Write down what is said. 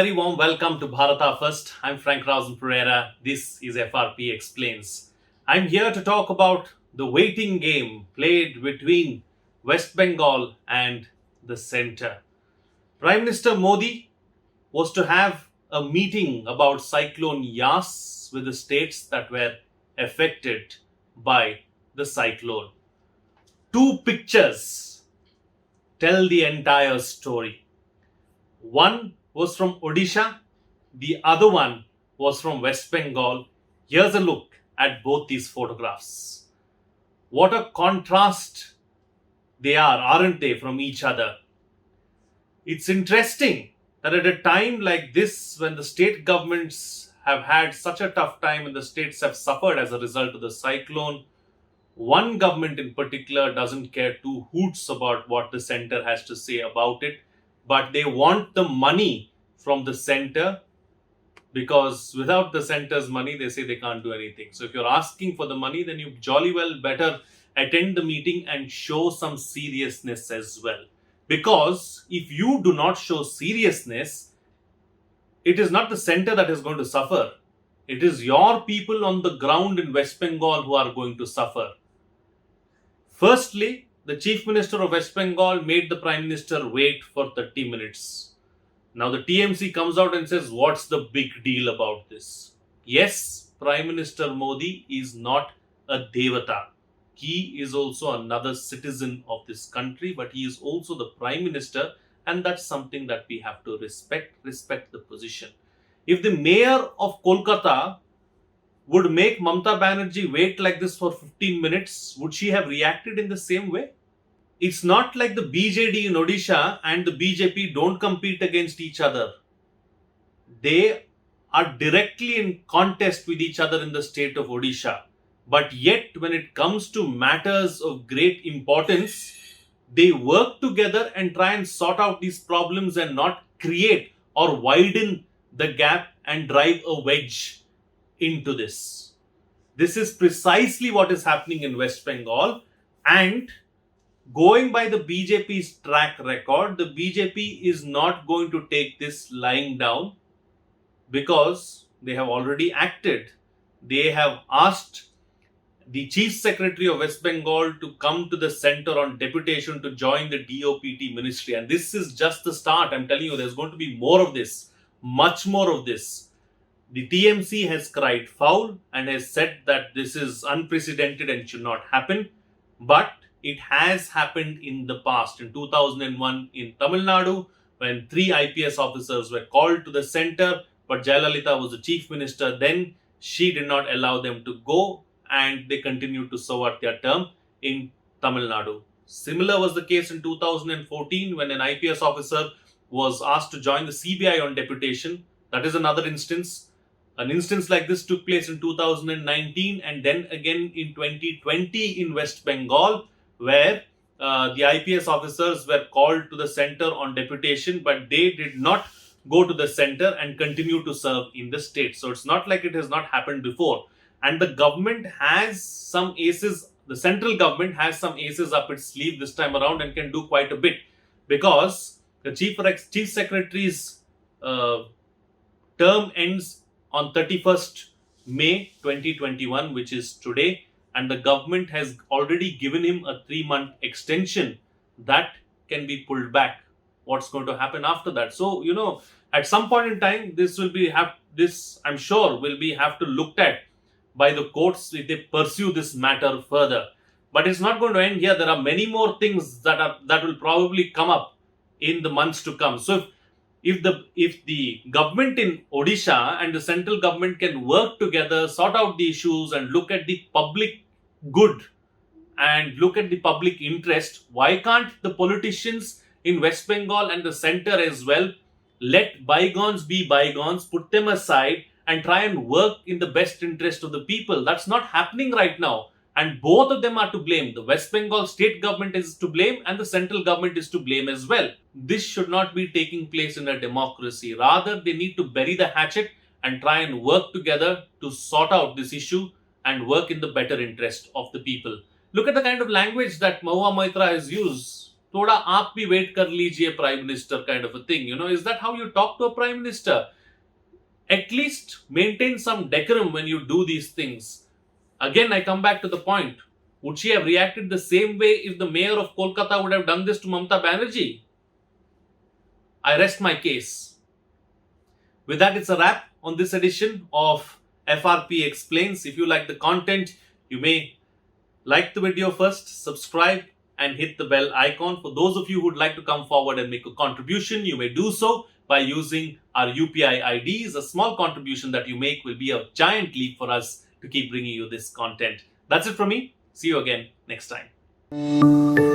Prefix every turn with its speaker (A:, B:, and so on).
A: very warm welcome to Bharata First. I'm Rausan Pereira. This is FRP Explains. I'm here to talk about the waiting game played between West Bengal and the centre. Prime Minister Modi was to have a meeting about Cyclone Yaas with the states that were affected by the cyclone. Two pictures tell the entire story. One was from Odisha, the other one was from West Bengal. Here's a look at both these photographs. What a contrast they are, aren't they, from each other? It's interesting that at a time like this, when the state governments have had such a tough time and the states have suffered as a result of the cyclone, one government in particular doesn't care two hoots about what the centre has to say about it, but they want the money from the centre, because without the centre's money, they say they can't do anything. So if you're asking for the money, then you jolly well better attend the meeting and show some seriousness as well. Because if you do not show seriousness, it is not the centre that is going to suffer. It is your people on the ground in West Bengal who are going to suffer. Firstly, the Chief Minister of West Bengal made the Prime Minister wait for 30 minutes. Now the TMC comes out and says, what's the big deal about this? Yes, Prime Minister Modi is not a Devata. He is also another citizen of this country, but he is also the Prime Minister, and that's something that we have to respect the position. If the Mayor of Kolkata would make Mamta Banerjee wait like this for 15 minutes, would she have reacted in the same way? It's not like the BJD in Odisha and the BJP don't compete against each other. They are directly in contest with each other in the state of Odisha. But yet, when it comes to matters of great importance, they work together and try and sort out these problems and not create or widen the gap and drive a wedge into this. This is precisely what is happening in West Bengal, and going by the BJP's track record, the BJP is not going to take this lying down, because they have already acted. They have asked the Chief Secretary of West Bengal to come to the centre on deputation to join the DOPT ministry. And this is just the start. I'm telling you, there's going to be more of this, much more of this. The TMC has cried foul and has said that this is unprecedented and should not happen. But it has happened in the past. In 2001 in Tamil Nadu, when 3 IPS officers were called to the centre, but Jayalalitha was the Chief Minister then, she did not allow them to go, and they continued to serve out their term in Tamil Nadu. Similar was the case in 2014 when an IPS officer was asked to join the CBI on deputation. That is another instance. An instance like this took place in 2019 and then again in 2020 in West Bengal, where the IPS officers were called to the centre on deputation, but they did not go to the centre and continue to serve in the state. So it's not like it has not happened before. And the government has some aces, the central government has some aces up its sleeve this time around and can do quite a bit, because the Chief Secretary's term ends on 31st May 2021, which is today, and the government has already given him a 3-month extension that can be pulled back. What's going to happen after that? So, at some point in time, I'm sure will be have to looked at by the courts if they pursue this matter further. But it's not going to end here. There are many more things that will probably come up in the months to come. So if the government in Odisha and the central government can work together, sort out the issues and look at the public good and look at the public interest, why can't the politicians in West Bengal and the centre as well let bygones be bygones, put them aside and try and work in the best interest of the people? That's not happening right now. And both of them are to blame. The West Bengal state government is to blame and the central government is to blame as well. This should not be taking place in a democracy. Rather, they need to bury the hatchet and try and work together to sort out this issue and work in the better interest of the people. Look at the kind of language that Mahua Moitra has used थोड़ा आप भी wait कर लीजिए Prime Minister kind of a thing. Is that how you talk to a Prime Minister? At least maintain some decorum when you do these things. Again, I come back to the point. Would she have reacted the same way if the mayor of Kolkata would have done this to Mamta Banerjee? I rest my case. With that, it's a wrap on this edition of FRP Explains. If you like the content, you may like the video first, subscribe, and hit the bell icon. For those of you who would like to come forward and make a contribution, you may do so by using our UPI IDs. A small contribution that you make will be a giant leap for us to keep bringing you this content. That's it from me. See you again next time.